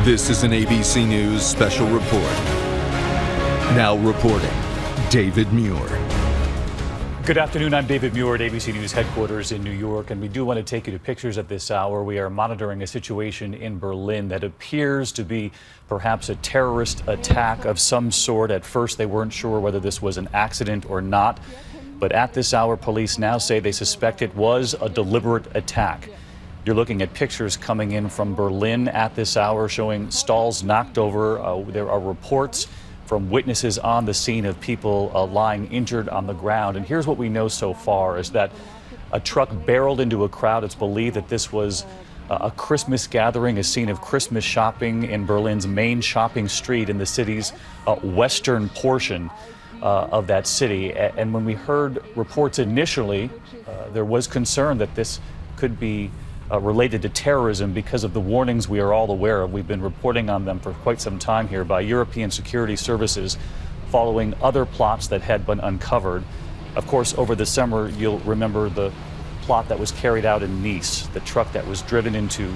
This is an ABC News special report. Now reporting, David Muir. Good afternoon. I'm David Muir at ABC News headquarters in New York, and we do want to take you to pictures at this hour. We are monitoring a situation in Berlin that appears to be perhaps a terrorist attack of some sort. At first, they weren't sure whether this was an accident or not, but at this hour, police now say they suspect it was a deliberate attack. You're looking at pictures coming in from Berlin at this hour showing stalls knocked over. There are reports from witnesses on the scene of people lying injured on the ground. And here's what we know so far is that a truck barreled into a crowd. It's believed that this was a Christmas gathering, a scene of Christmas shopping in Berlin's main shopping street in the city's western portion of that city. And when we heard reports initially, there was concern that this could be related to terrorism because of the warnings we are all aware of. We've been reporting on them for quite some time here by European security services following other plots that had been uncovered. Of course, over the summer, you'll remember the plot that was carried out in Nice, the truck that was driven into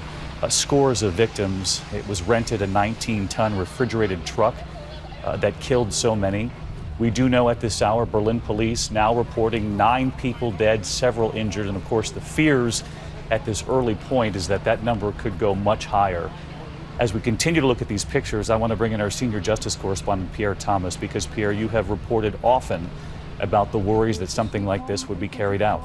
scores of victims. It was rented, a 19-ton refrigerated truck that killed so many. We do know at this hour, Berlin police now reporting 9 people dead, several injured, and of course the fears at this early point is that that number could go much higher. As we continue to look at these pictures, I want to bring in our senior justice correspondent, Pierre Thomas, because Pierre, you have reported often about the worries that something like this would be carried out.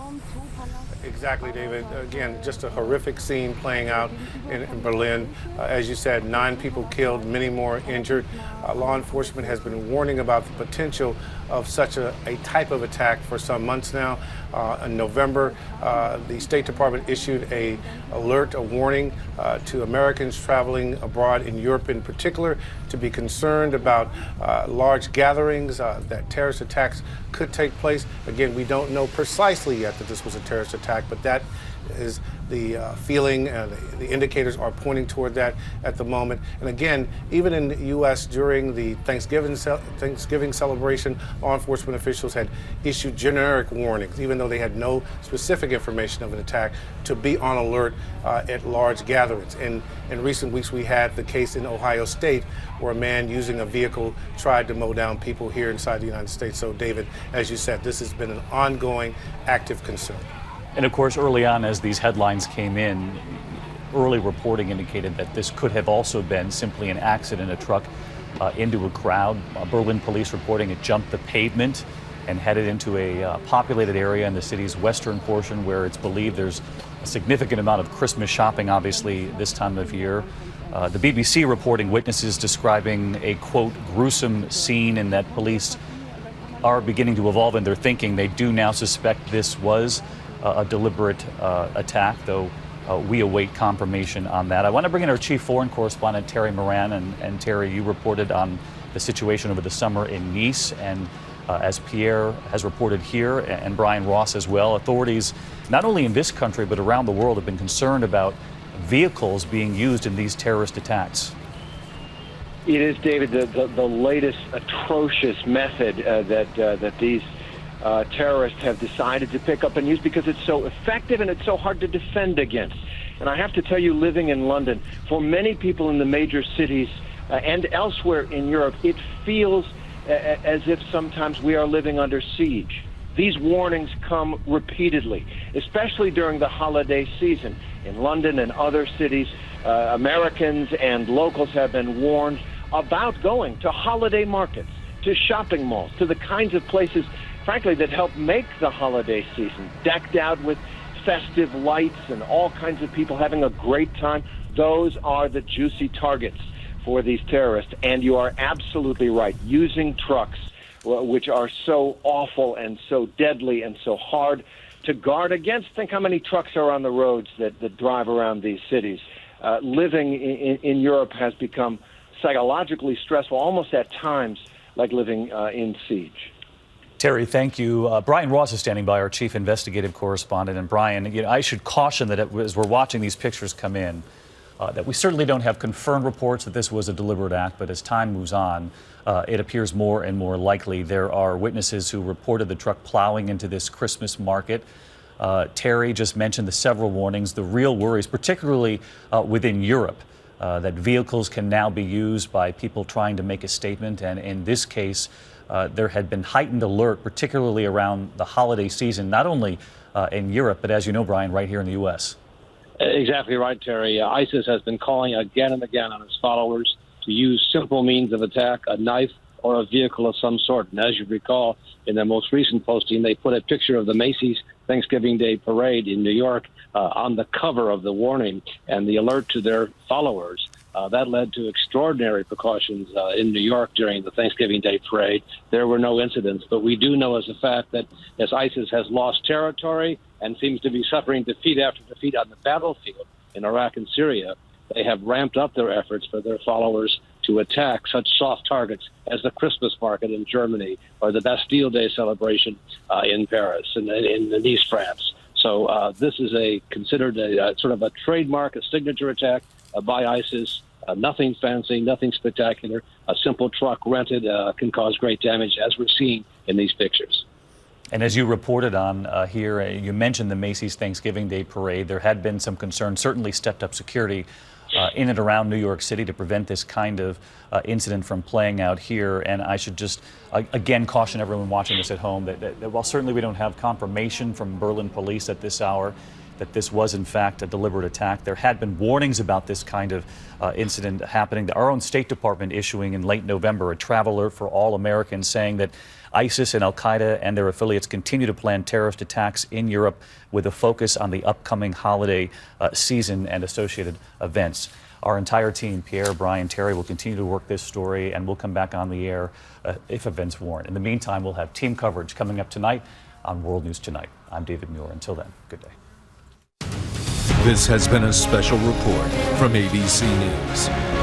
Exactly, David. Again, just a horrific scene playing out in Berlin. As you said, 9 people killed, many more injured. Law enforcement has been warning about the potential of such a type of attack for some months now. In November, the State Department issued a warning to Americans traveling abroad in Europe in particular to be concerned about large gatherings, that terrorist attacks could take place. Again, we don't know precisely yet that this was a terrorist attack, but that is the feeling, the indicators are pointing toward that at the moment. And again, even in the U.S. during the Thanksgiving celebration, law enforcement officials had issued generic warnings, even though they had no specific information of an attack, to be on alert at large gatherings. And in recent weeks, we had the case in Ohio State where a man using a vehicle tried to mow down people here inside the United States. So, David, as you said, this has been an ongoing, active concern. And of course, early on as these headlines came in, early reporting indicated that this could have also been simply an accident, a truck into a crowd. Berlin police reporting it jumped the pavement and headed into a populated area in the city's western portion where it's believed there's a significant amount of Christmas shopping, obviously, this time of year. The BBC reporting witnesses describing a, quote, gruesome scene, and that police are beginning to evolve in their thinking. They do now suspect this was a deliberate attack, though we await confirmation on that. I want to bring in our chief foreign correspondent, Terry Moran. And Terry, you reported on the situation over the summer in Nice, and as Pierre has reported here, and Brian Ross as well, authorities not only in this country but around the world have been concerned about vehicles being used in these terrorist attacks. It is, David, the latest atrocious method that these terrorists have decided to pick up and use because it's so effective and it's so hard to defend against. And I have to tell you, living in London, for many people in the major cities and elsewhere in Europe, it feels as if sometimes we are living under siege. These warnings come repeatedly, especially during the holiday season. In London and other cities, Americans and locals have been warned about going to holiday markets, to shopping malls, to the kinds of places, frankly, that help make the holiday season, decked out with festive lights and all kinds of people having a great time. Those are the juicy targets for these terrorists. And you are absolutely right. Using trucks, which are so awful and so deadly and so hard to guard against. Think how many trucks are on the roads that drive around these cities. Living in Europe has become psychologically stressful, almost at times like living in siege. Terry, thank you. Brian Ross is standing by, our chief investigative correspondent. And Brian, I should caution that as we're watching these pictures come in, that we certainly don't have confirmed reports that this was a deliberate act, but as time moves on, it appears more and more likely. There are witnesses who reported the truck plowing into this Christmas market. Terry just mentioned the several warnings, the real worries, particularly within Europe, that vehicles can now be used by people trying to make a statement. And in this case, there had been heightened alert, particularly around the holiday season, not only in Europe, but as you know, Brian, right here in the U.S. Exactly right, Terry. ISIS has been calling again and again on its followers to use simple means of attack, a knife or a vehicle of some sort. And as you recall, in their most recent posting, they put a picture of the Macy's Thanksgiving Day Parade in New York on the cover of the warning and the alert to their followers. That led to extraordinary precautions in New York during the Thanksgiving Day Parade. There were no incidents, but we do know as a fact that as ISIS has lost territory and seems to be suffering defeat after defeat on the battlefield in Iraq and Syria, they have ramped up their efforts for their followers to attack such soft targets as the Christmas market in Germany or the Bastille Day celebration in Paris and in Nice, France. So this is considered a sort of a trademark, a signature attack by ISIS. Nothing fancy, nothing spectacular. A simple truck rented can cause great damage, as we're seeing in these pictures. And as you reported on here, you mentioned the Macy's Thanksgiving Day Parade. There had been some concern, certainly stepped up security in and around New York City to prevent this kind of incident from playing out here. And I should just, again, caution everyone watching this at home that while certainly we don't have confirmation from Berlin police at this hour that this was in fact a deliberate attack, there had been warnings about this kind of incident happening. Our own State Department issuing in late November a travel alert for all Americans saying that ISIS and al-Qaeda and their affiliates continue to plan terrorist attacks in Europe with a focus on the upcoming holiday season and associated events. Our entire team, Pierre, Brian, Terry, will continue to work this story, and we'll come back on the air if events warrant. In the meantime, we'll have team coverage coming up tonight on World News Tonight. I'm David Muir. Until then, good day. This has been a special report from ABC News.